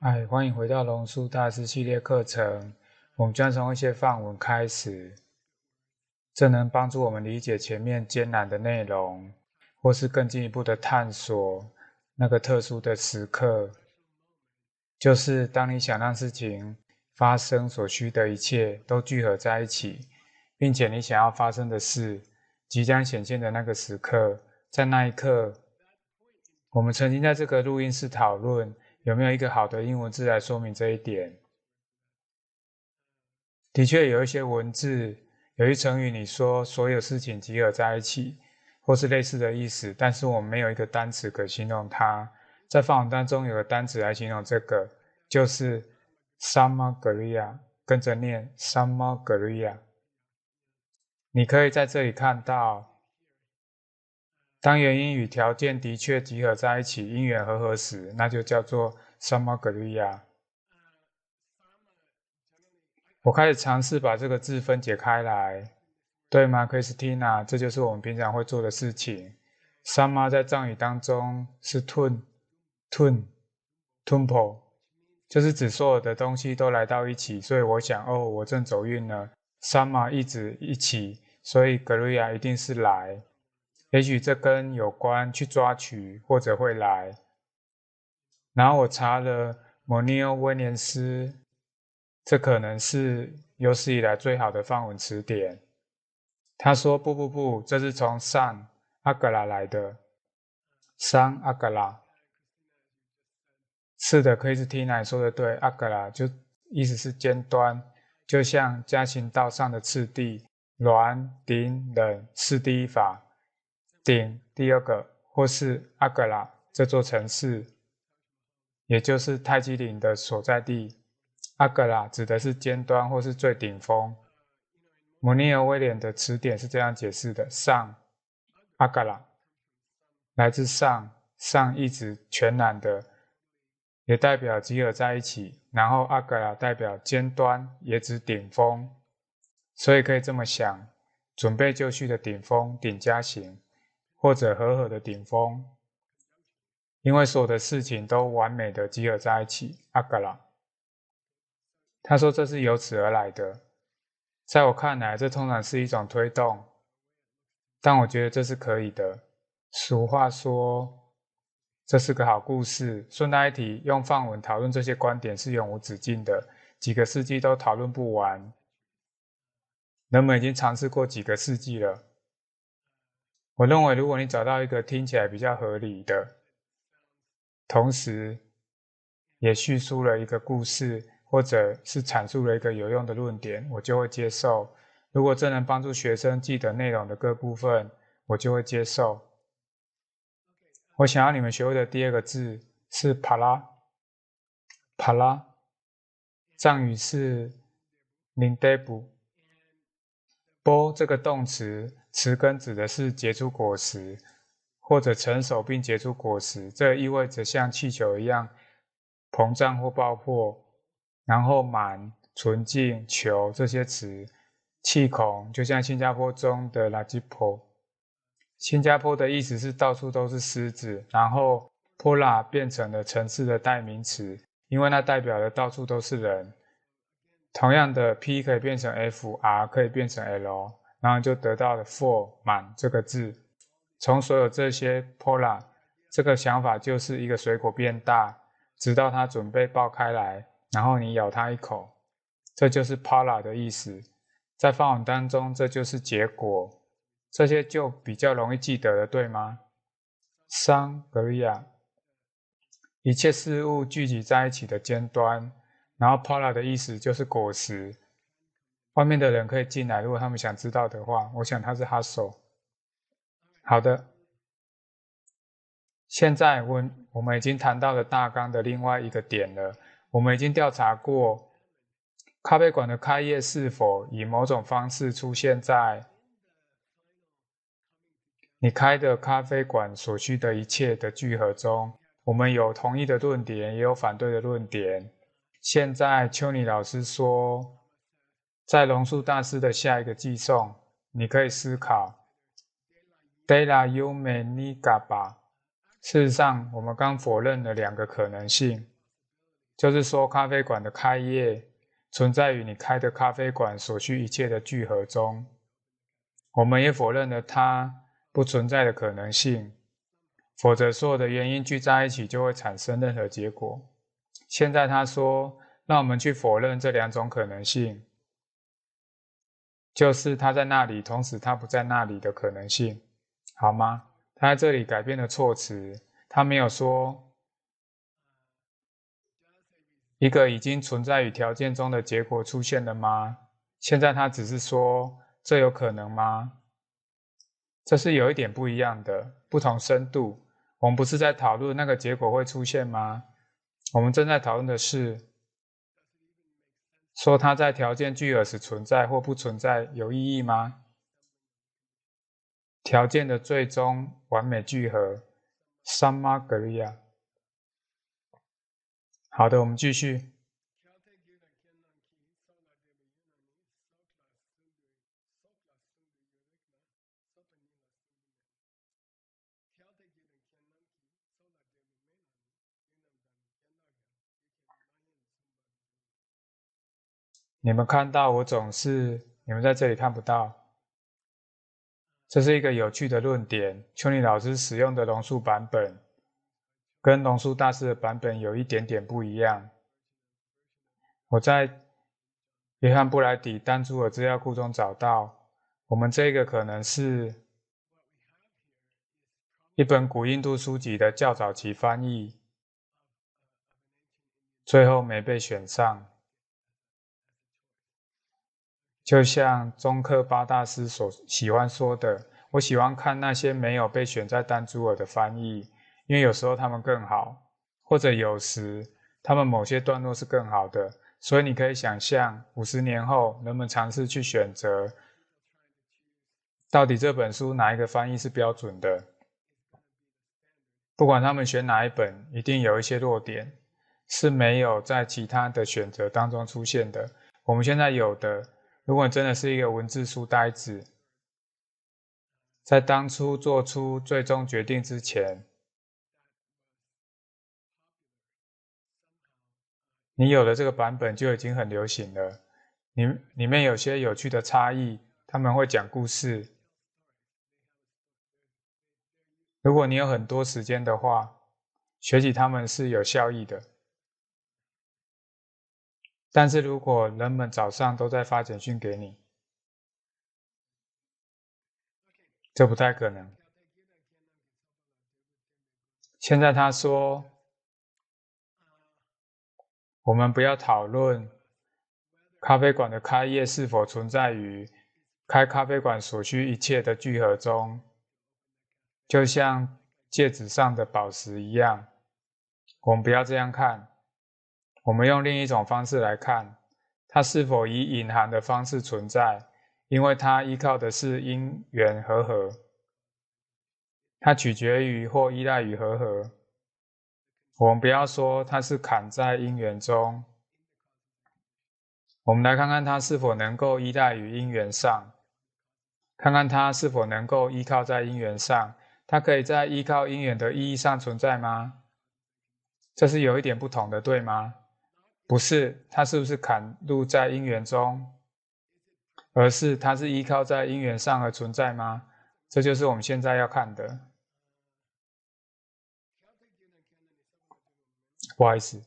嗨，欢迎回到龙树大师系列课程。我们将从一些范文开始，这能帮助我们理解前面艰难的内容，或是更进一步的探索那个特殊的时刻，就是当你想让事情发生所需的一切都聚合在一起，并且你想要发生的事即将显现的那个时刻，在那一刻，我们曾经在这个录音室讨论有没有一个好的英文字来说明这一点。的确有一些文字，有一成语你说所有事情集合在一起，或是类似的意思，但是我们没有一个单词可形容它。在范文当中有个单词来形容这个，就是 Samagriya， 跟着念 Samagriya。你可以在这里看到，当原因与条件的确集合在一起，因缘和合时，那就叫做 Samagriya。我开始尝试把这个字分解开来，对吗 ，Christina？ 这就是我们平常会做的事情。Sama 在藏语当中是 tunpo，就是指所有的东西都来到一起，所以我想，我正走运了。Sama 一直一起，所以 Gria 一定是来。也许这跟有关去抓取或者会来。然后我查了摩尼欧威廉斯，这可能是有史以来最好的梵文词典。他说不，这是从上阿格拉来的。上阿格拉，是的，可以是 Tina 说的对，阿格拉就意思是尖端，就像家行道上的次第，鸾、顶、冷是第一法，顶第二个，或是阿格拉这座城市，也就是泰姬陵的所在地。阿格拉指的是尖端或是最顶峰。摩尼尔威廉的词典是这样解释的：上阿嘎拉来自上意指全然的，也代表集合在一起，然后阿嘎拉代表尖端，也指顶峰，所以可以这么想：准备就绪的顶峰，顶加型，或者和的顶峰，因为所有的事情都完美的集合在一起，阿嘎拉。他说这是由此而来的。在我看来，这通常是一种推动，但我觉得这是可以的。俗话说，这是个好故事。顺带一提，用梵文讨论这些观点是永无止境的，几个世纪都讨论不完。人们已经尝试过几个世纪了。我认为，如果你找到一个听起来比较合理的，同时也叙述了一个故事，或者是阐述了一个有用的论点，我就会接受。如果这能帮助学生记得内容的各部分，我就会接受。我想要你们学会的第二个字是帕拉，帕拉，藏语是林德布。波这个动词，词根指的是结出果实，或者成熟并结出果实，这意味着像气球一样膨胀或爆破。然后满、纯净、球这些词，气孔就像新加坡中的拉吉坡。新加坡的意思是到处都是狮子，然后 Pola 变成了城市的代名词，因为那代表的到处都是人。同样的 P 可以变成 F，R 可以变成 L， 然后就得到了 full 满这个字。从所有这些 Pola， 这个想法就是一个水果变大，直到它准备爆开来，然后你咬它一口，这就是 Pola 的意思。在梵文当中，这就是结果。这些就比较容易记得了，对吗？桑格利亚，一切事物聚集在一起的尖端，然后 Pola 的意思就是果实。外面的人可以进来，如果他们想知道的话，我想他是 Hustle。好的，现在我们已经谈到了大纲的另外一个点了。我们已经调查过咖啡馆的开业是否以某种方式出现在你开的咖啡馆所需的一切的聚合中。我们有同意的论点，也有反对的论点。现在丘尼老师说，在龙树大师的下一个寄送，你可以思考 Dela Yume Nigaba。事实上，我们刚否认了两个可能性。就是说咖啡馆的开业存在于你开的咖啡馆所需一切的聚合中。我们也否认了它不存在的可能性，否则所有的原因聚在一起就会产生任何结果。现在他说，让我们去否认这两种可能性，就是他在那里，同时他不在那里的可能性，好吗？他在这里改变了措辞，他没有说一个已经存在于条件中的结果出现了吗？现在他只是说，这有可能吗？这是有一点不一样的，不同深度。我们不是在讨论那个结果会出现吗？我们正在讨论的是，说它在条件聚合时存在或不存在有意义吗？条件的最终完美聚合 ，Samagriya。好的，我们继续。你们看到我总是，你们在这里看不到。这是一个有趣的论点。邱尼老师使用的龙树版本，跟龙树大师的版本有一点点不一样。我在约翰布莱迪单珠尔资料库中找到，我们这个可能是一本古印度书籍的较早期翻译，最后没被选上。就像宗喀巴大师所喜欢说的，我喜欢看那些没有被选在丹珠尔的翻译，因为有时候他们更好，或者有时他们某些段落是更好的。所以你可以想象，50年后人们尝试去选择，到底这本书哪一个翻译是标准的。不管他们选哪一本，一定有一些弱点是没有在其他的选择当中出现的。我们现在有的，如果真的是一个文字书呆子，在当初做出最终决定之前，你有了这个版本就已经很流行了。里面有些有趣的差异，他们会讲故事。如果你有很多时间的话，学习他们是有效益的。但是如果人们早上都在发简讯给你，这不太可能。现在他说，我们不要讨论咖啡馆的开业是否存在于开咖啡馆所需一切的聚合中，就像戒指上的宝石一样。我们不要这样看，我们用另一种方式来看，它是否以隐含的方式存在，因为它依靠的是因缘和合，它取决于或依赖于和合。我们不要说它是砍在因缘中，我们来看看它是否能够依赖于因缘上，看看它是否能够依靠在因缘上。它可以在依靠因缘的意义上存在吗？这是有一点不同的，对吗？不是，它是不是砍入在因缘中，而是它是依靠在因缘上而存在吗？这就是我们现在要看的。不好意思，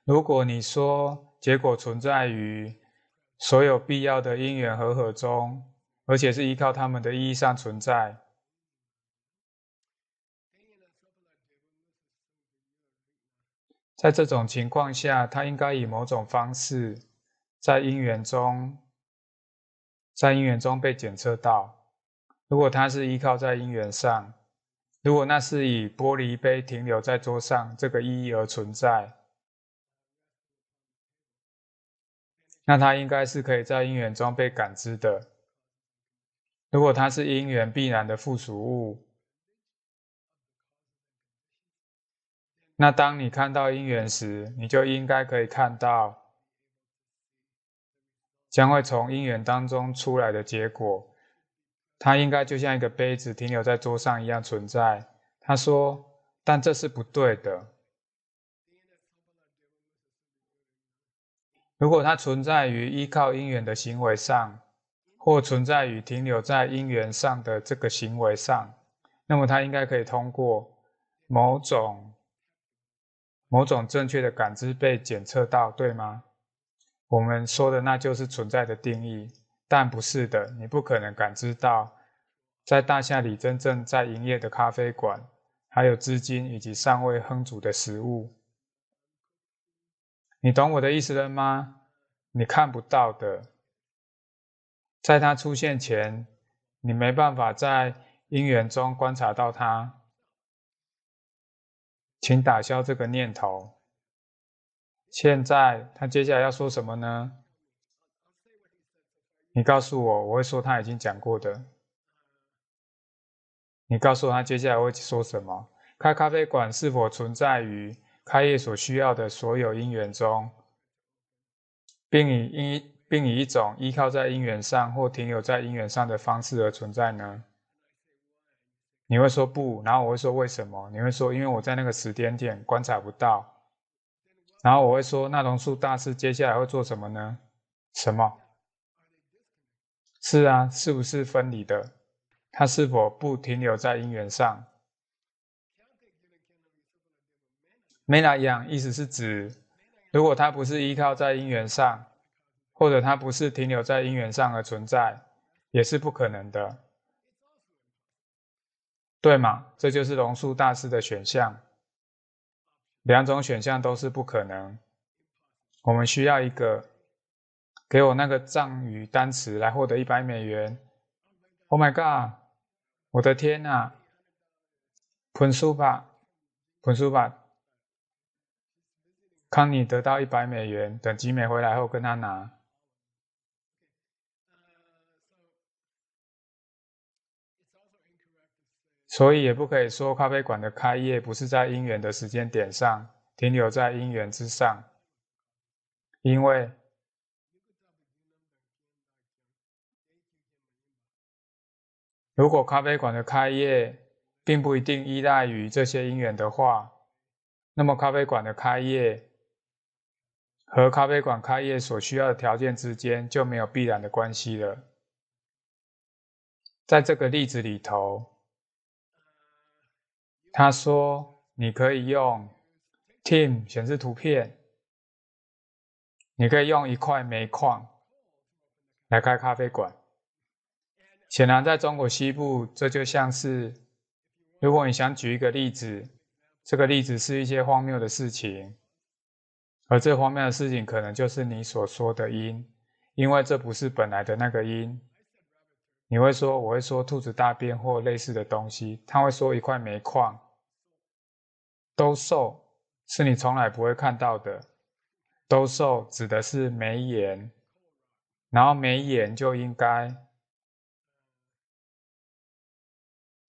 如果你说结果存在于所有必要的因缘和合中，而且是依靠它们的意义上存在，在这种情况下，它应该以某种方式在因缘中被检测到。如果它是依靠在因缘上，如果那是以玻璃杯停留在桌上这个意义而存在，那它应该是可以在因缘中被感知的。如果它是因缘必然的附属物，那当你看到因缘时，你就应该可以看到将会从因缘当中出来的结果。它应该就像一个杯子停留在桌上一样存在。他说，但这是不对的。如果它存在于依靠因缘的行为上，或存在于停留在因缘上的这个行为上，那么它应该可以通过某种正确的感知被检测到，对吗？我们说的那就是存在的定义，但不是的，你不可能感知到在大厦里真正在营业的咖啡馆，还有资金以及尚未烹煮的食物。你懂我的意思了吗？你看不到的，在它出现前，你没办法在因缘中观察到它。请打消这个念头。现在他接下来要说什么呢？你告诉我，我会说他已经讲过的。你告诉我他接下来会说什么？开咖啡馆是否存在于开业所需要的所有因缘中，并以一种依靠在因缘上或停留在因缘上的方式而存在呢？你会说不，然后我会说为什么？你会说因为我在那个时间点观察不到。然后我会说那龙树大师接下来会做什么呢？什么？是啊，是不是分离的？它是否不停留在因缘上？没那样，意思是指，如果它不是依靠在因缘上，或者它不是停留在因缘上而存在，也是不可能的，对吗？这就是龙树大师的选项，两种选项都是不可能。我们需要一个，给我那个藏语单词来获得$100。Oh my god！ 我的天啊！喷书吧，喷书吧！康妮得到$100，等集美回来后跟他拿。所以也不可以说咖啡馆的开业不是在因缘的时间点上，停留在因缘之上，因为如果咖啡馆的开业并不一定依赖于这些因缘的话，那么咖啡馆的开业和咖啡馆开业所需要的条件之间就没有必然的关系了。在这个例子里头，他说你可以用 Team 显示图片，你可以用一块煤矿来开咖啡馆。显然在中国西部，这就像是，如果你想举一个例子，这个例子是一些荒谬的事情，而这荒谬的事情可能就是你所说的因，因为这不是本来的那个因。你会说，我会说兔子大便或类似的东西，他会说一块煤矿。兜售是你从来不会看到的，兜售指的是煤盐，然后煤盐就应该，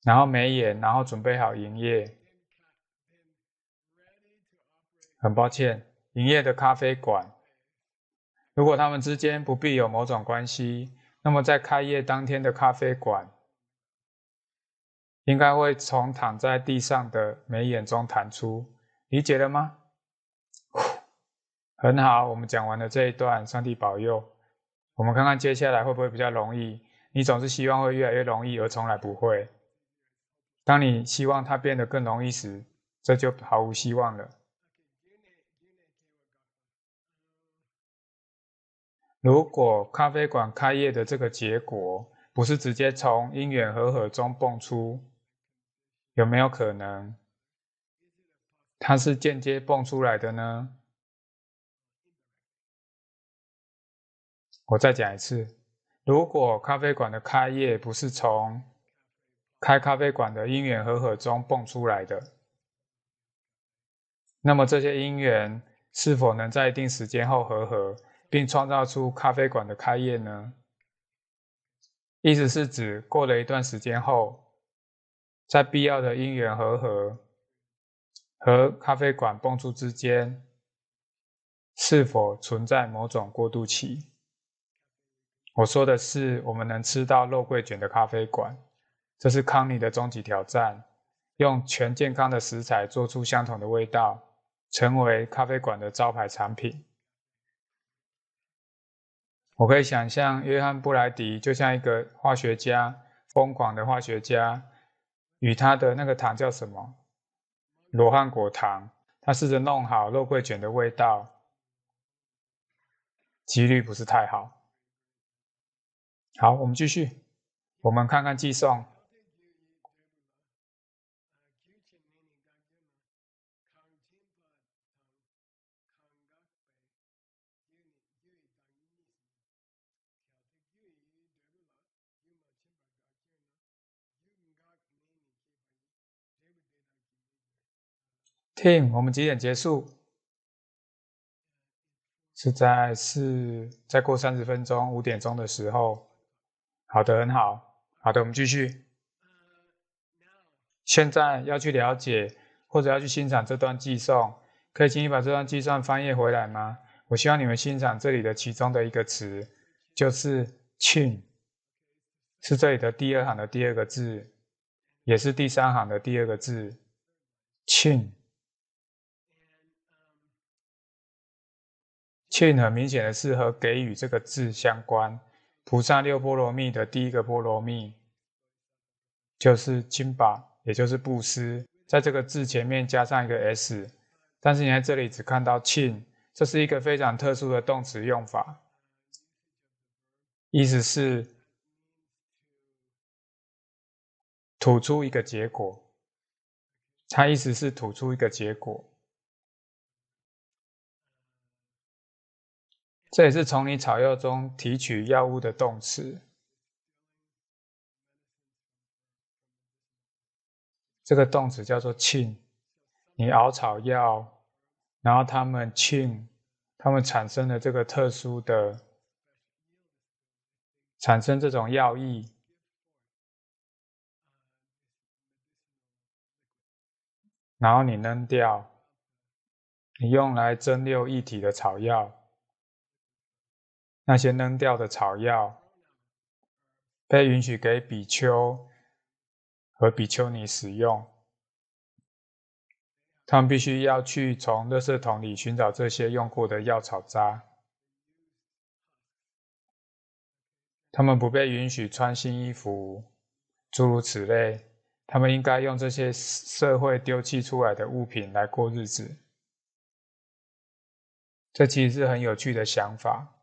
然后煤盐，然后准备好营业。很抱歉，营业的咖啡馆，如果他们之间不必有某种关系，那么在开业当天的咖啡馆，应该会从躺在地上的眉眼中弹出，理解了吗？很好，我们讲完了这一段，上帝保佑。我们看看接下来会不会比较容易。你总是希望会越来越容易，而从来不会。当你希望它变得更容易时，这就毫无希望了。如果咖啡馆开业的这个结果不是直接从因缘和合中蹦出，有没有可能它是间接蹦出来的呢？我再讲一次，如果咖啡馆的开业不是从开咖啡馆的因缘和合中蹦出来的，那么这些因缘是否能在一定时间后和合，并创造出咖啡馆的开业呢？意思是指过了一段时间后，在必要的因缘和合和咖啡馆蹦出之间，是否存在某种过渡期？我说的是我们能吃到肉桂卷的咖啡馆。这是康妮的终极挑战，用全健康的食材做出相同的味道，成为咖啡馆的招牌产品。我可以想象约翰布莱迪就像一个化学家，疯狂的化学家，与他的那个糖叫什么？罗汉果糖。他试着弄好肉桂卷的味道，几率不是太好。好，我们继续，我们看看寄送。Tim， 我们几点结束？是再过30分钟，5点钟的时候。好的，很好。好的，我们继续。现在要去了解或者要去欣赏这段寄送，可以请你把这段寄送翻页回来吗？我希望你们欣赏这里的其中的一个词，就是chin，是这里的第2行的第2个字，也是第3行的第2个字，chin。chin 很明显的是和给予这个字相关。菩萨6波罗蜜的第1个波罗蜜就是金巴，也就是布施，在这个字前面加上一个 s， 但是你在这里只看到 chin， 这是一个非常特殊的动词用法，意思是吐出一个结果，它意思是吐出一个结果。这也是从你草药中提取药物的动词。这个动词叫做沁。你熬草药，然后它们沁，它们产生了这个特殊的，产生这种药液，然后你扔掉，你用来蒸馏液体的草药。那些扔掉的草药被允许给比丘和比丘尼使用，他们必须要去从垃圾桶里寻找这些用过的药草渣。他们不被允许穿新衣服，诸如此类。他们应该用这些社会丢弃出来的物品来过日子。这其实是很有趣的想法。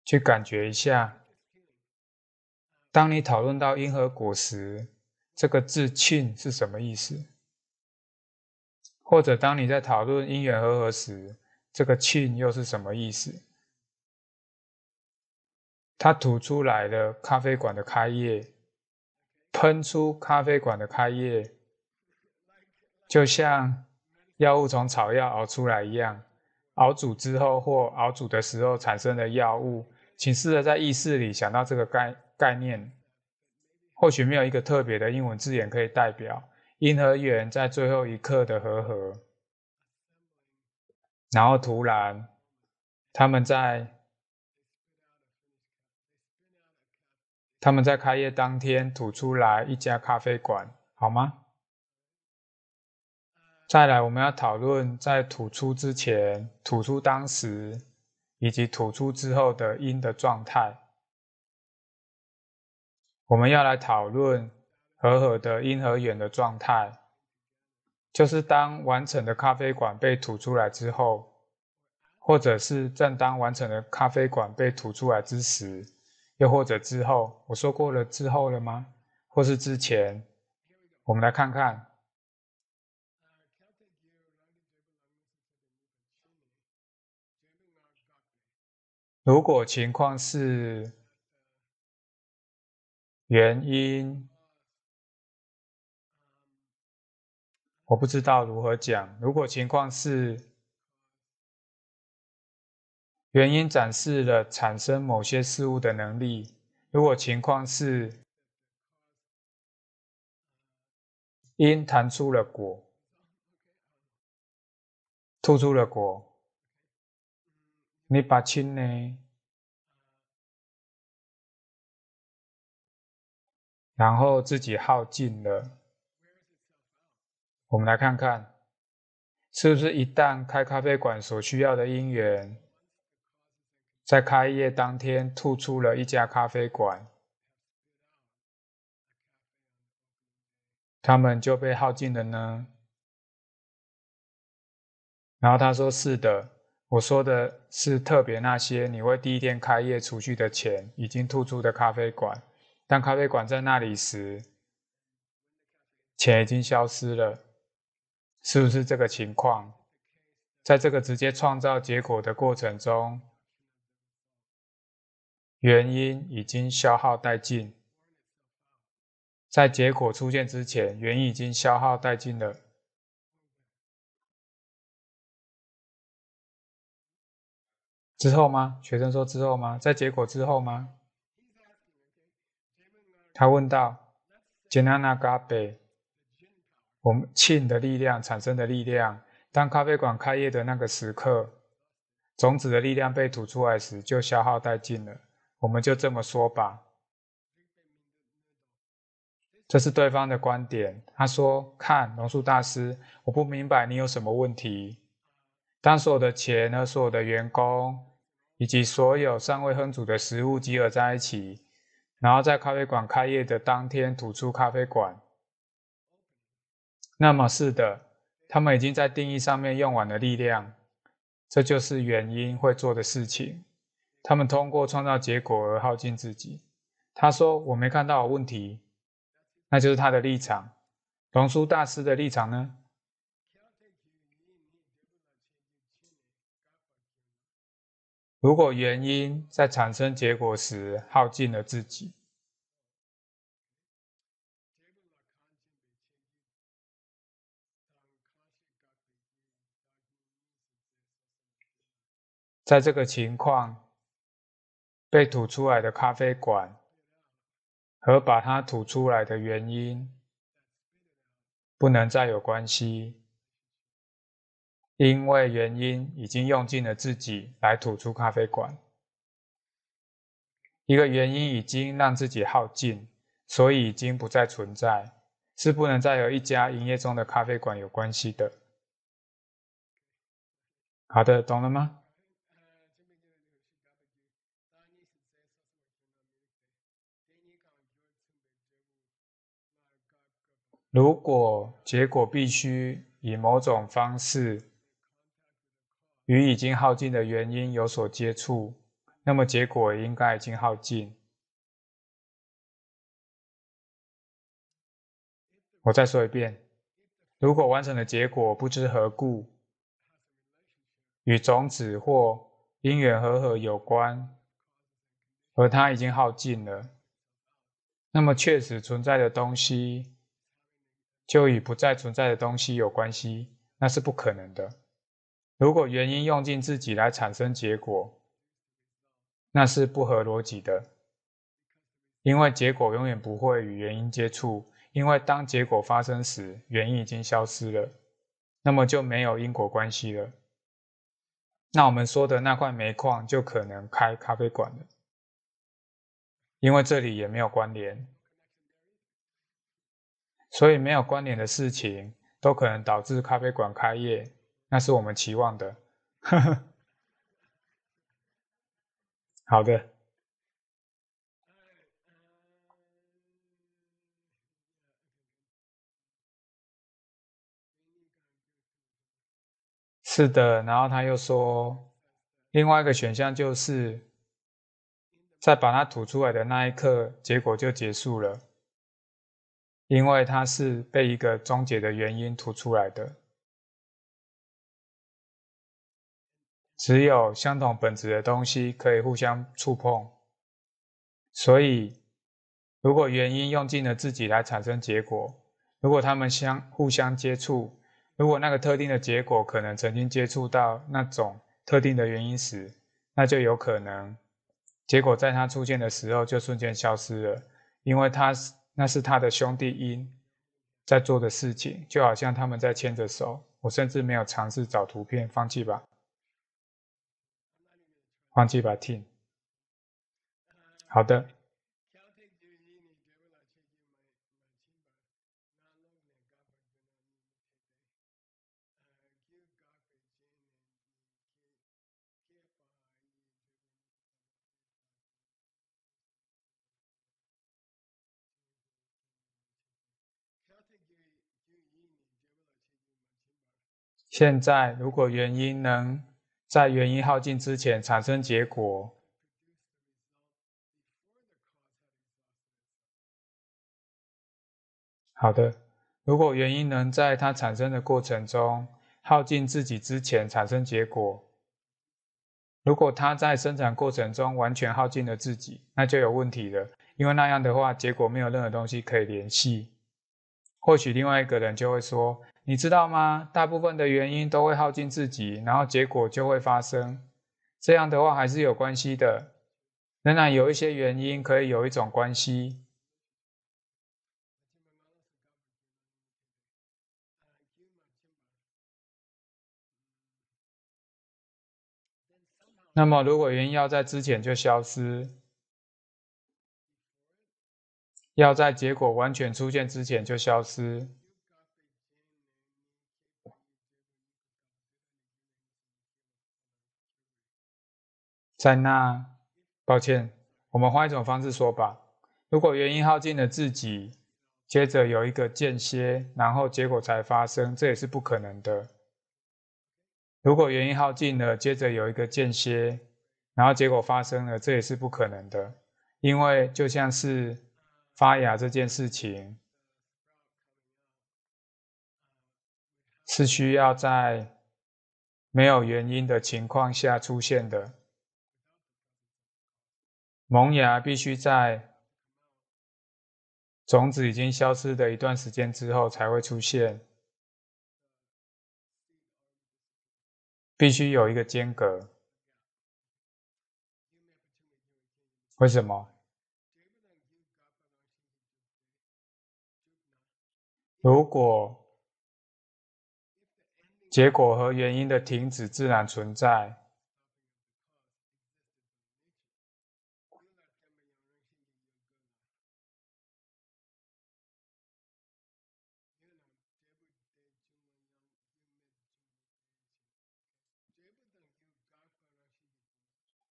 去感觉一下，当你讨论到因和果时，这个字罄是什么意思？或者当你在讨论因缘和合时，这个罄又是什么意思？它吐出来了咖啡馆的开业，喷出咖啡馆的开业，就像药物从草药熬出来一样，熬煮之后或熬煮的时候产生的药物。请试着在意识里想到这个概念。或许没有一个特别的英文字眼可以代表因和缘在最后一刻的和合，然后突然他们在开业当天吐出来一家咖啡馆，好吗？再来，我们要讨论在吐出之前、吐出当时以及吐出之后的因的状态。我们要来讨论和合的因和缘的状态，就是当完成的咖啡馆被吐出来之后，或者是正当完成的咖啡馆被吐出来之时，又或者之后。我说过了之后了吗？或是之前？我们来看看。如果情况是原因，我不知道如何讲。如果情况是原因展示了产生某些事物的能力，如果情况是因弹出了果，吐出了果，你把亲呢？然后自己耗尽了。我们来看看，是不是一旦开咖啡馆所需要的因缘，在开业当天吐出了一家咖啡馆，他们就被耗尽了呢？然后他说是的，我说的是特别那些你为第一天开业储蓄的钱已经吐出的咖啡馆，当咖啡馆在那里时，钱已经消失了，是不是这个情况？在这个直接创造结果的过程中，原因已经消耗殆尽，在结果出现之前，原因已经消耗殆尽了。之后吗？学生说之后吗？在结果之后吗？他问道 ：“Janana 我们庆的力量产生的力量，当咖啡馆开业的那个时刻，种子的力量被吐出来时，就消耗殆尽了。我们就这么说吧。”这是对方的观点。他说：“看，龙树大师，我不明白你有什么问题。当所有的钱和所有的员工，以及所有尚未烹煮的食物集合在一起，然后在咖啡馆开业的当天吐出咖啡馆，那么是的，他们已经在定义上面用完了力量。这就是原因会做的事情。他们通过创造结果而耗尽自己。”他说：“我没看到有问题。”那就是他的立场。龙树大师的立场呢？如果原因在产生结果时耗尽了自己，在这个情况，被吐出来的咖啡馆和把它吐出来的原因不能再有关系，因为原因已经用尽了自己来吐出咖啡馆。一个原因已经让自己耗尽，所以已经不再存在，是不能再有一家营业中的咖啡馆有关系的。好的，懂了吗？如果结果必须以某种方式与已经耗尽的原因有所接触，那么结果应该已经耗尽。我再说一遍，如果完成的结果不知何故与种子或因缘和合有关，而它已经耗尽了，那么确实存在的东西就与不再存在的东西有关系，那是不可能的。如果原因用尽自己来产生结果，那是不合逻辑的，因为结果永远不会与原因接触，因为当结果发生时，原因已经消失了，那么就没有因果关系了。那我们说的那块煤矿就可能开咖啡馆了，因为这里也没有关联，所以没有关联的事情都可能导致咖啡馆开业，那是我们期望的。好的。是的，然后他又说，另外一个选项就是在把它吐出来的那一刻，结果就结束了，因为它是被一个终结的原因吐出来的。只有相同本质的东西可以互相触碰，所以如果原因用尽了自己来产生结果，如果它们互相接触，如果那个特定的结果可能曾经接触到那种特定的原因时，那就有可能结果在它出现的时候就瞬间消失了，因为那是他的兄弟因在做的事情，就好像他们在牵着手。我甚至没有尝试找图片，放弃吧。忘记把 tin。好的。现在如果原因能在原因耗尽之前产生结果，好的，如果原因能在它产生的过程中耗尽自己之前产生结果，如果它在生产过程中完全耗尽了自己，那就有问题了，因为那样的话，结果没有任何东西可以联系。或许另外一个人就会说，你知道吗？大部分的原因都会耗尽自己，然后结果就会发生。这样的话还是有关系的。仍然有一些原因可以有一种关系。那么如果原因要在之前就消失，要在结果完全出现之前就消失，在那，抱歉，我们换一种方式说吧。如果原因耗尽了自己，接着有一个间歇，然后结果才发生，这也是不可能的。如果原因耗尽了，接着有一个间歇，然后结果发生了，这也是不可能的。因为就像是发芽这件事情，是需要在没有原因的情况下出现的。萌芽必须在种子已经消失的一段时间之后才会出现，必须有一个间隔。为什么？如果结果和原因的停止自然存在，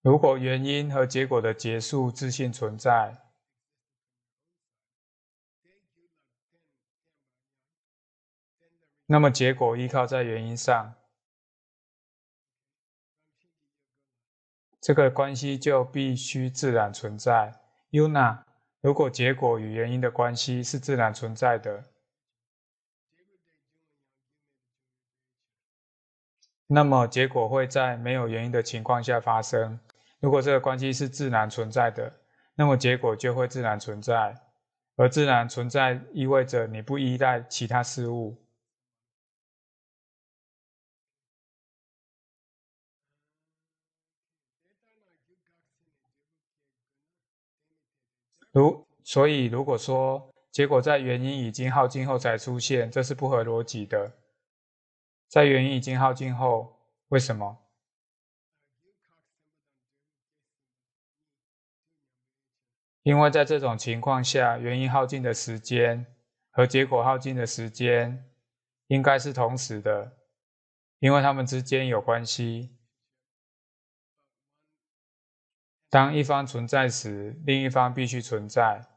如果原因和结果的结束自性存在，那么结果依靠在原因上，这个关系就必须自然存在。Yuna，如果结果与原因的关系是自然存在的，那么结果会在没有原因的情况下发生。如果这个关系是自然存在的，那么结果就会自然存在。而自然存在意味着你不依赖其他事物。所以如果说结果在原因已经耗尽后才出现，这是不合逻辑的。在原因已经耗尽后，为什么？因为在这种情况下，原因耗尽的时间和结果耗尽的时间应该是同时的，因为它们之间有关系。当一方存在时，另一方必须存在。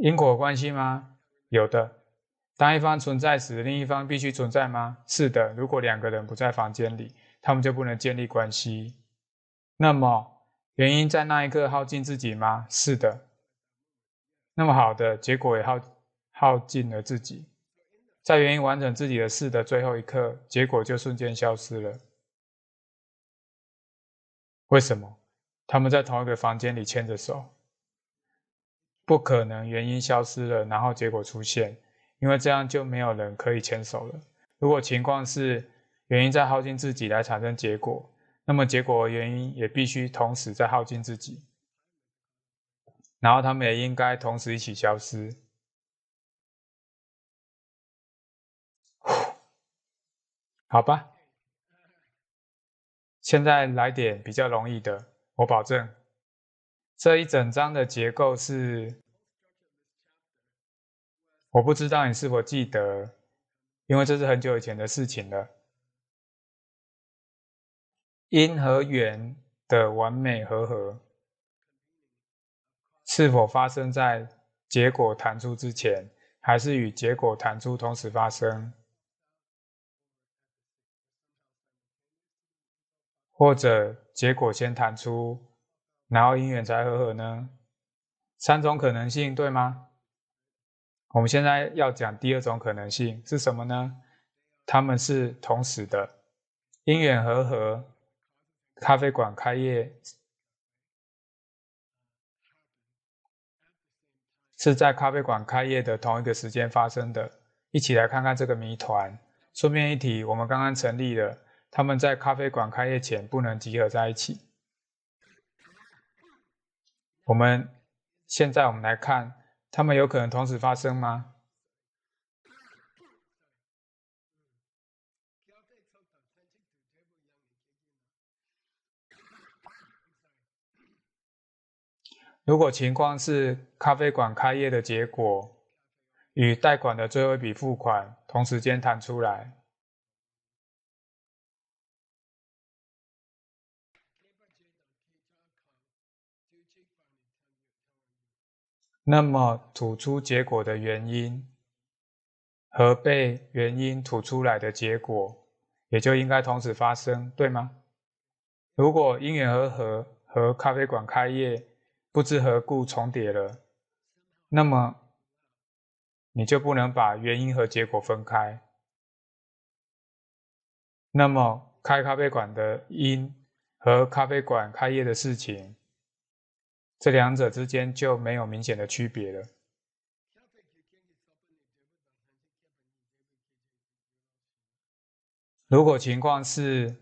因果关系吗？有的。当一方存在时，另一方必须存在吗？是的。如果两个人不在房间里，他们就不能建立关系。那么，原因在那一刻耗尽自己吗？是的。那么好的，结果也耗尽了自己。在原因完成自己的事的最后一刻，结果就瞬间消失了。为什么？他们在同一个房间里牵着手。不可能原因消失了，然后结果出现，因为这样就没有人可以牵手了。如果情况是原因在耗尽自己来产生结果，那么结果和原因也必须同时在耗尽自己，然后他们也应该同时一起消失。好吧。现在来点比较容易的，我保证。这一整章的结构是，我不知道你是否记得，因为这是很久以前的事情了。因和缘的完美和合，是否发生在结果弹出之前，还是与结果弹出同时发生？或者结果先弹出，然后因缘才和合呢？3种可能性，对吗？我们现在要讲第2种可能性是什么呢？它们是同时的，因缘和合，咖啡馆开业是在咖啡馆开业的同一个时间发生的。一起来看看这个谜团。顺便一提，我们刚刚成立了，他们在咖啡馆开业前不能集合在一起。现在我们来看，他们有可能同时发生吗？如果情况是咖啡馆开业的结果与贷款的最后一笔付款同时间弹出来，那么吐出结果的原因和被原因吐出来的结果也就应该同时发生，对吗？如果因缘和合和咖啡馆开业不知何故重叠了，那么你就不能把原因和结果分开。那么开咖啡馆的因和咖啡馆开业的事情，这2者之间就没有明显的区别了。如果情况是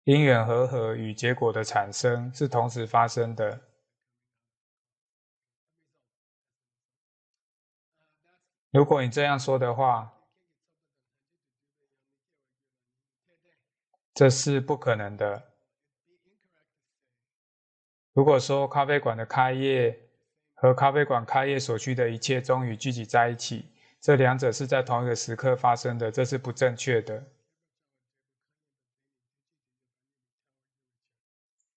因缘和合与结果的产生是同时发生的，如果你这样说的话，这是不可能的。如果说咖啡馆的开业和咖啡馆开业所需的一切终于聚集在一起，这2者是在同一个时刻发生的，这是不正确的。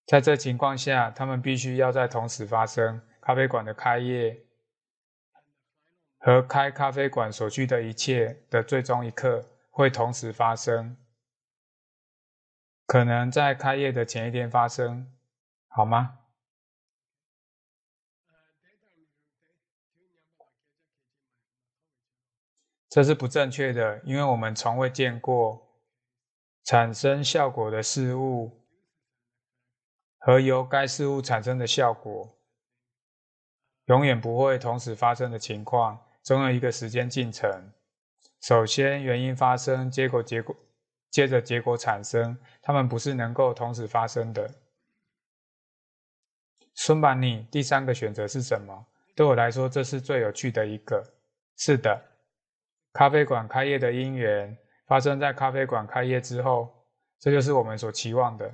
在这情况下，他们必须要在同时发生。咖啡馆的开业和开咖啡馆所需的一切的最终一刻会同时发生，可能在开业的前一天发生，好吗？这是不正确的，因为我们从未见过产生效果的事物和由该事物产生的效果永远不会同时发生的情况，总有一个时间进程。首先原因发生，接着结果产生，它们不是能够同时发生的。孙板你第3个选择是什么？对我来说，这是最有趣的一个。是的，咖啡馆开业的因缘发生在咖啡馆开业之后，这就是我们所期望的。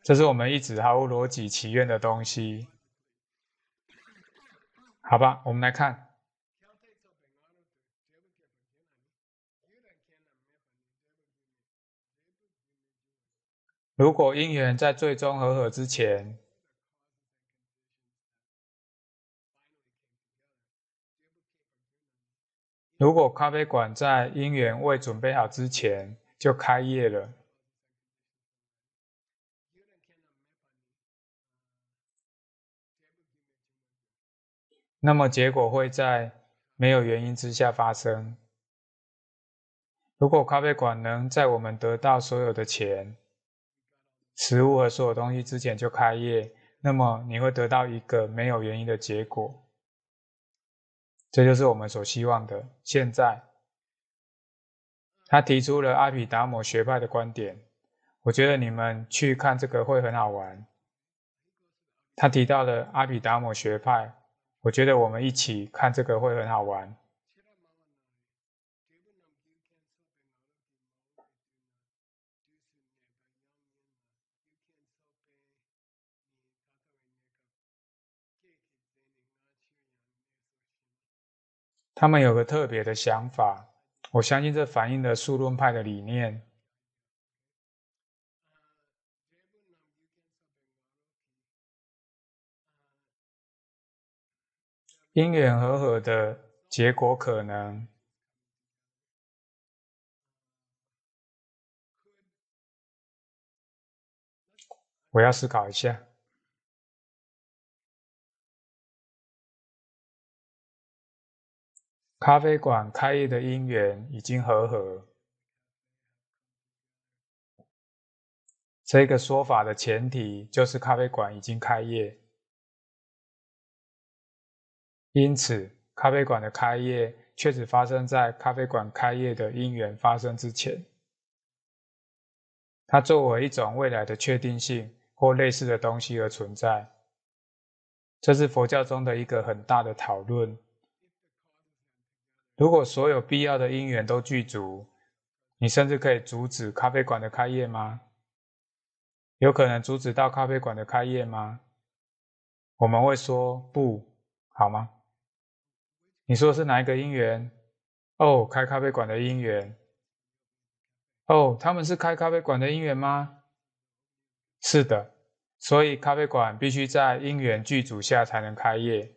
这是我们一直毫无逻辑祈愿的东西。好吧，我们来看。如果因缘在最终和合之前，如果咖啡馆在因缘未准备好之前就开业了，那么结果会在没有原因之下发生。如果咖啡馆能在我们得到所有的钱、食物和所有东西之前就开业，那么你会得到一个没有原因的结果。这就是我们所希望的。现在，他提出了阿毗达摩学派的观点，我觉得你们去看这个会很好玩。他提到了阿毗达摩学派，我觉得我们一起看这个会很好玩。他们有个特别的想法，我相信这反映了数论派的理念。因缘和合的结果可能，我要思考一下。咖啡馆开业的因缘已经和合，这个说法的前提就是咖啡馆已经开业，因此咖啡馆的开业确实发生在咖啡馆开业的因缘发生之前。它作为一种未来的确定性或类似的东西而存在，这是佛教中的一个很大的讨论。如果所有必要的因缘都具足，你甚至可以阻止咖啡馆的开业吗？有可能阻止到咖啡馆的开业吗？我们会说不，好吗？你说的是哪一个因缘？哦，开咖啡馆的因缘。哦，他们是开咖啡馆的因缘吗？是的，所以咖啡馆必须在因缘具足下才能开业，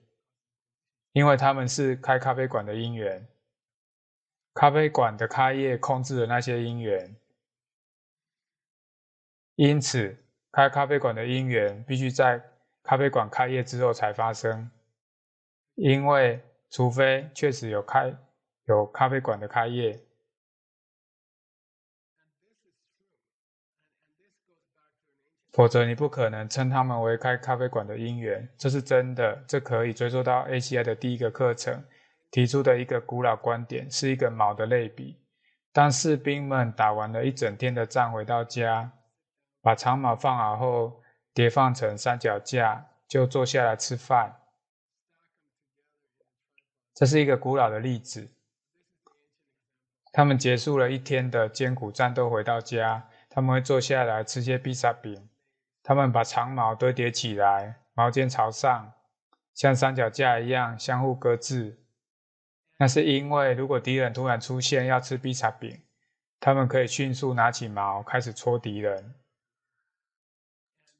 因为他们是开咖啡馆的因缘。咖啡馆的开业控制了那些因缘，因此开咖啡馆的因缘必须在咖啡馆开业之后才发生，因为除非确实有咖啡馆的开业，否则你不可能称他们为开咖啡馆的因缘。这是真的，这可以追溯到 ACI 的第一个课程提出的一个古老观点，是一个矛的类比。当士兵们打完了一整天的仗回到家，把长矛放好后叠放成三脚架，就坐下来吃饭。这是一个古老的例子。他们结束了一天的艰苦战斗回到家，他们会坐下来吃些披萨饼。他们把长矛堆叠起来，矛尖朝上，像三脚架一样相互搁置。那是因为如果敌人突然出现要吃披萨饼，他们可以迅速拿起矛开始戳敌人。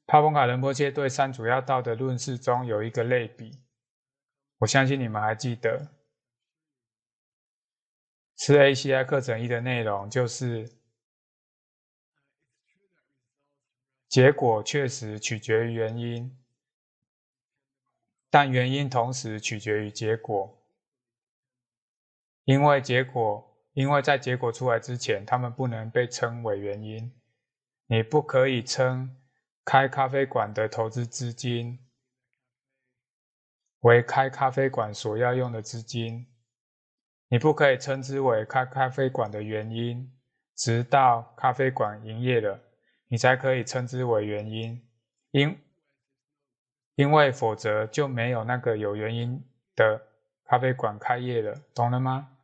帕蓬卡仁波切对三主要道的论述中有一个类比，我相信你们还记得。是 ACI 课程1的内容，就是结果确实取决于原因，但原因同时取决于结果。因为在结果出来之前，它们不能被称为原因。你不可以称开咖啡馆的投资资金为开咖啡馆所要用的资金，你不可以称之为开咖啡馆的原因，直到咖啡馆营业了，你才可以称之为原因。因为否则就没有那个有原因的咖啡馆开业了，懂了吗？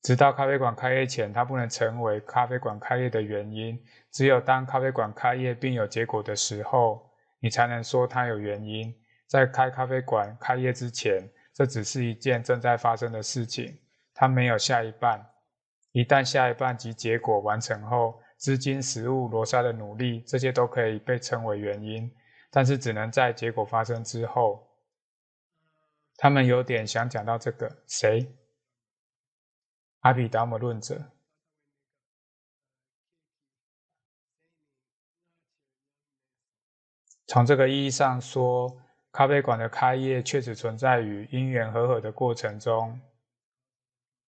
直到咖啡馆开业前，它不能成为咖啡馆开业的原因。只有当咖啡馆开业并有结果的时候，你才能说它有原因。在开咖啡馆开业之前，这只是一件正在发生的事情，它没有下一半。一旦下一半及结果完成后，资金、食物、罗莎的努力，这些都可以被称为原因，但是只能在结果发生之后。他们有点想讲到这个，谁？阿毗达摩论者。从这个意义上说，咖啡馆的开业确实存在于因缘和合的过程中，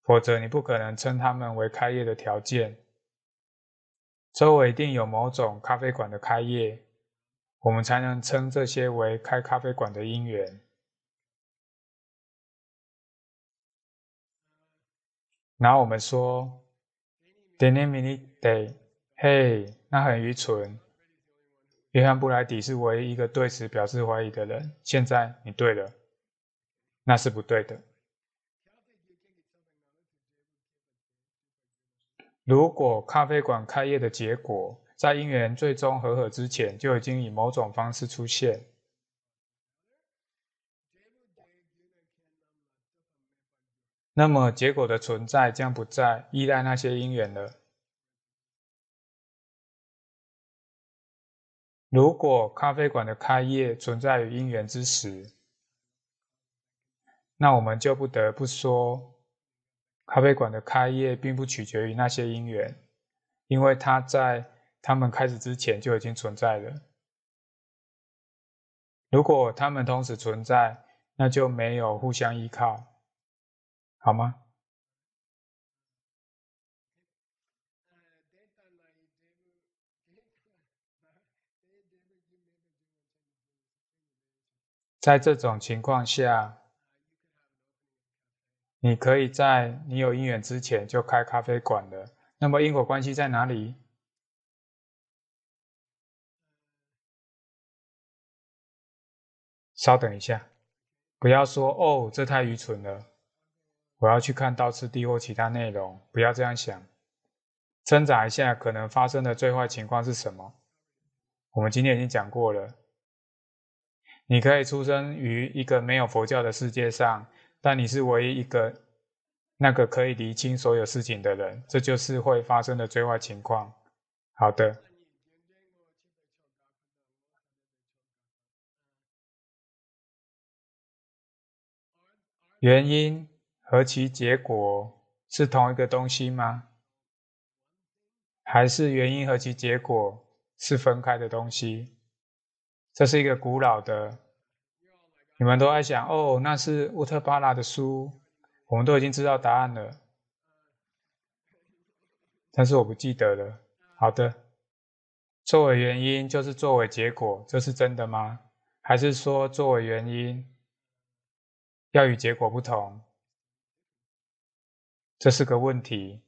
否则你不可能称它们为开业的条件。周围一定有某种咖啡馆的开业，我们才能称这些为开咖啡馆的因缘。然后我们说 Dene mini day， 嘿，那很愚蠢。约翰布莱迪是唯一一个对此表示怀疑的人。现在你对了。那是不对的。如果咖啡馆开业的结果在因缘最终和合之前就已经以某种方式出现，那么结果的存在将不再依赖那些因缘了。如果咖啡馆的开业存在于因缘之时，那我们就不得不说，咖啡馆的开业并不取决于那些因缘，因为它在他们开始之前就已经存在了。如果它们同时存在，那就没有互相依靠，好吗？在这种情况下，你可以在你有因缘之前就开咖啡馆了。那么因果关系在哪里？稍等一下，不要说哦，这太愚蠢了，我要去看道次第或其他内容，不要这样想。挣扎一下可能发生的最坏情况是什么？我们今天已经讲过了。你可以出生于一个没有佛教的世界上，但你是唯一一个那个可以厘清所有事情的人，这就是会发生的最坏情况。好的，原因和其结果是同一个东西吗？还是原因和其结果是分开的东西？这是一个古老的，你们都在想哦，那是乌特巴拉的书，我们都已经知道答案了，但是我不记得了。好的，作为原因就是作为结果，这是真的吗？还是说作为原因要与结果不同？这是个问题。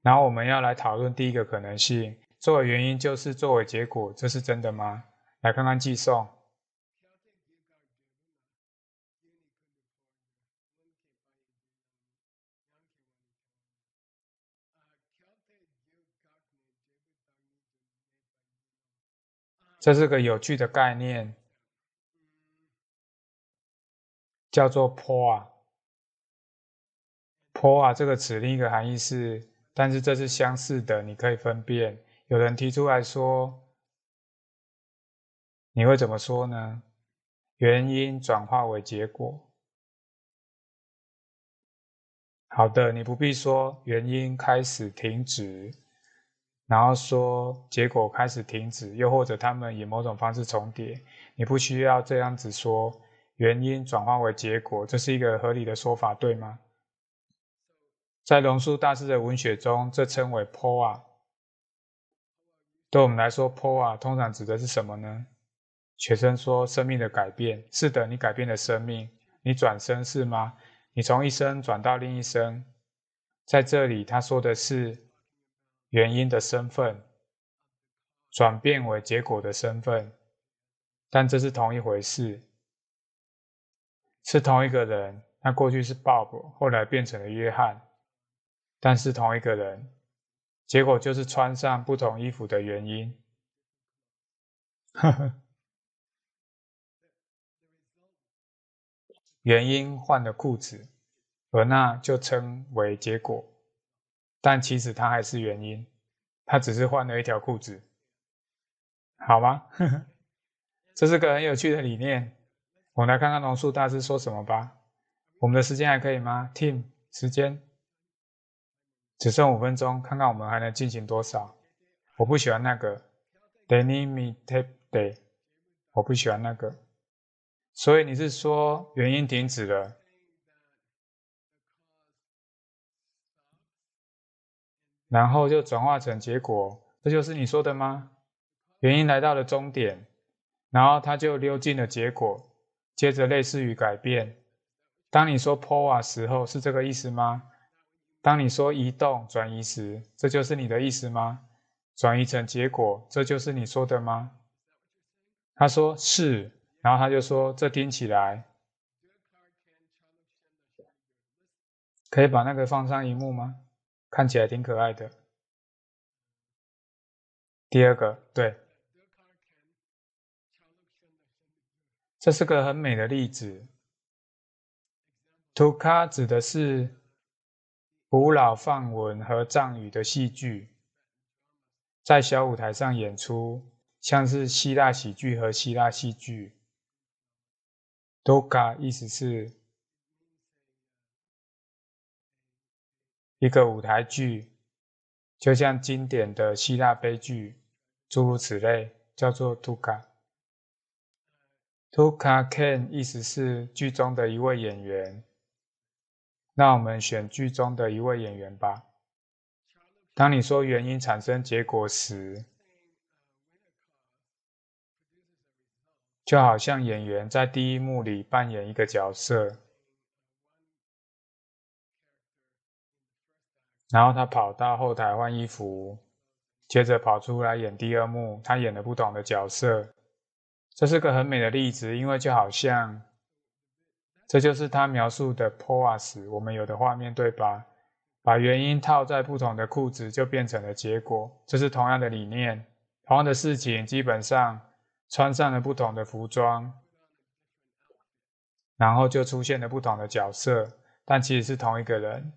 然后我们要来讨论第一个可能性，作为原因就是作为结果，这是真的吗？来看看寄送。这是个有趣的概念，叫做 POA。POA 这个词另一个含义是，但是这是相似的，你可以分辨。有人提出来说，你会怎么说呢？原因转化为结果。好的，你不必说原因开始停止，然后说结果开始停止，又或者他们以某种方式重叠。你不需要这样子说，原因转化为结果，这是一个合理的说法，对吗？在龙树大师的文学中，这称为 POA。对我们来说，POA 通常指的是什么呢？学生说生命的改变。是的，你改变了生命，你转生是吗？你从一生转到另一生。在这里，他说的是原因的身份转变为结果的身份，但这是同一回事，是同一个人。他过去是 Bob，后来变成了约翰，但是同一个人。结果就是穿上不同衣服的原因。原因换了裤子，而那就称为结果。但其实它还是原因，它只是换了一条裤子，好吗？这是个很有趣的理念。我们来看看龙树大师说什么吧。我们的时间还可以吗 ？Team，时间只剩5分钟，看看我们还能进行多少。我不喜欢那个 Deni mi tape day， 我不喜欢那个。所以你是说原因停止了，然后就转化成结果，这就是你说的吗？原因来到了终点，然后它就溜进了结果，接着类似于改变。当你说 POA 时候，是这个意思吗？当你说移动转移时，这就是你的意思吗？转移成结果，这就是你说的吗？他说是，然后他就说这听起来可以把那个放上荧幕吗？看起来挺可爱的。第二个，对，这是个很美的例子。Tuka 指的是古老梵文和藏语的戏剧，在小舞台上演出，像是希腊喜剧和希腊戏剧。Tuka 意思是一个舞台剧，就像经典的希腊悲剧，诸如此类，叫做 Tuka。Tuka Ken 意思是剧中的一位演员。那我们选剧中的一位演员吧。当你说原因产生结果时，就好像演员在第一幕里扮演一个角色，然后他跑到后台换衣服，接着跑出来演第二幕，他演了不同的角色。这是个很美的例子，因为就好像这就是他描述的 pose 我们有的画面，对吧？把原因套在不同的裤子，就变成了结果。这是同样的理念，同样的事情，基本上穿上了不同的服装，然后就出现了不同的角色，但其实是同一个人。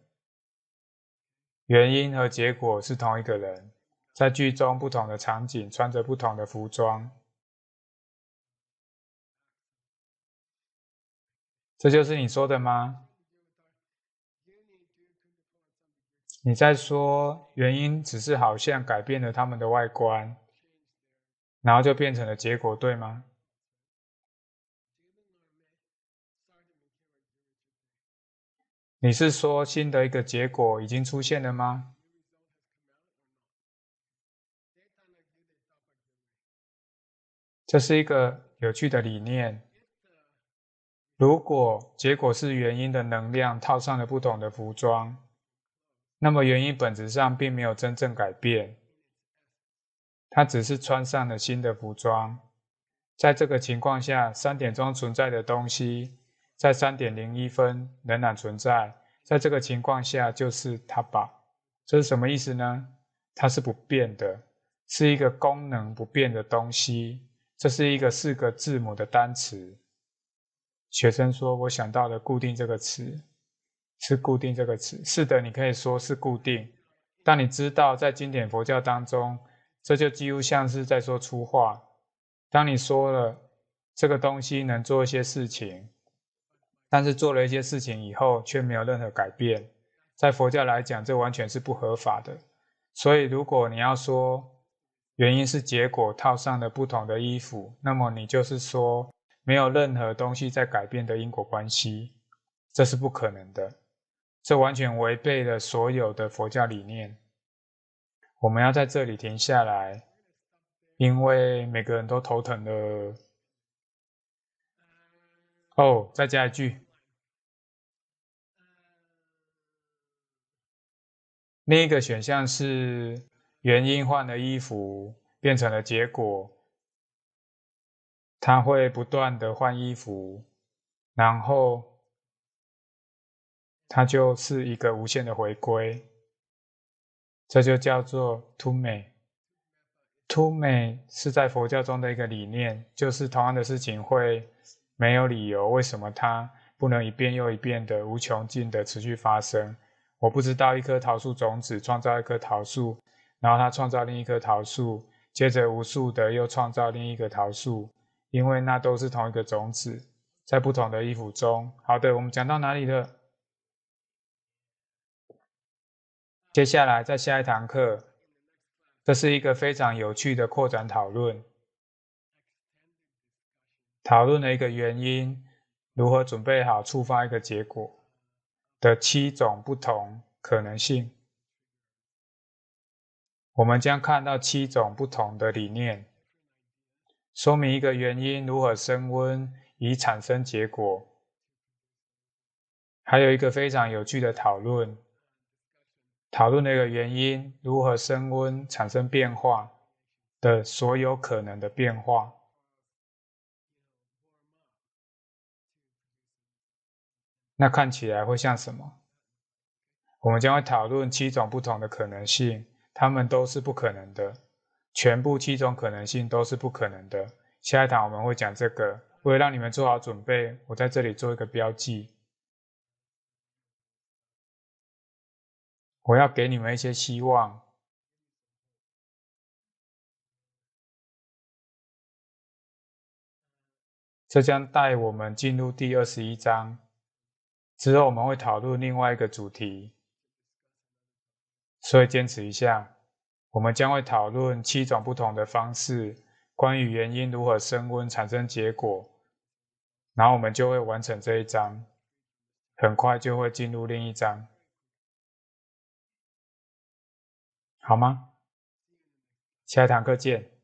原因和结果是同一个人，在剧中不同的场景，穿着不同的服装。这就是你说的吗？你在说原因只是好像改变了他们的外观，然后就变成了结果，对吗？你是说新的一个结果已经出现了吗？这是一个有趣的理念。如果结果是原因的能量套上了不同的服装，那么原因本质上并没有真正改变，它只是穿上了新的服装。在这个情况下，3点钟存在的东西，在3:01仍然存在。在这个情况下，就是它吧。这是什么意思呢？它是不变的，是一个功能不变的东西。这是一个4个字母的单词。学生说：“我想到了固定这个词，是固定这个词。是的，你可以说是固定。但你知道，在经典佛教当中，这就几乎像是在说粗话。当你说了这个东西能做一些事情，但是做了一些事情以后却没有任何改变，在佛教来讲，这完全是不合法的。所以，如果你要说原因是结果套上了不同的衣服，那么你就是说没有任何东西在改变的因果关系，这是不可能的。这完全违背了所有的佛教理念。我们要在这里停下来，因为每个人都头疼了。哦，再加一句，另一个选项是原因换了衣服，变成了结果。他会不断的换衣服，然后它就是一个无限的回归。这就叫做突美。突美是在佛教中的一个理念，就是同样的事情会没有理由，为什么它不能一遍又一遍的无穷尽的持续发生？我不知道一颗桃树种子创造一棵桃树，然后它创造另一棵桃树，接着无数的又创造另一个桃树，因为那都是同一个种子，在不同的衣服中。好的，我们讲到哪里了？接下来在下一堂课，这是一个非常有趣的扩展讨论，讨论了一个原因，如何准备好触发一个结果的7种不同可能性。我们将看到7种不同的理念，说明一个原因如何升温以产生结果。还有一个非常有趣的讨论，讨论了一个原因如何升温产生变化的所有可能的变化。那看起来会像什么？我们将会讨论7种不同的可能性，它们都是不可能的，全部7种可能性都是不可能的。下一堂我们会讲这个，为了让你们做好准备，我在这里做一个标记。我要给你们一些希望。这将带我们进入第21章，之后我们会讨论另外一个主题，所以坚持一下。我们将会讨论7种不同的方式，关于原因如何升温产生结果，然后我们就会完成这一章，很快就会进入另一章，好吗？下一堂课见。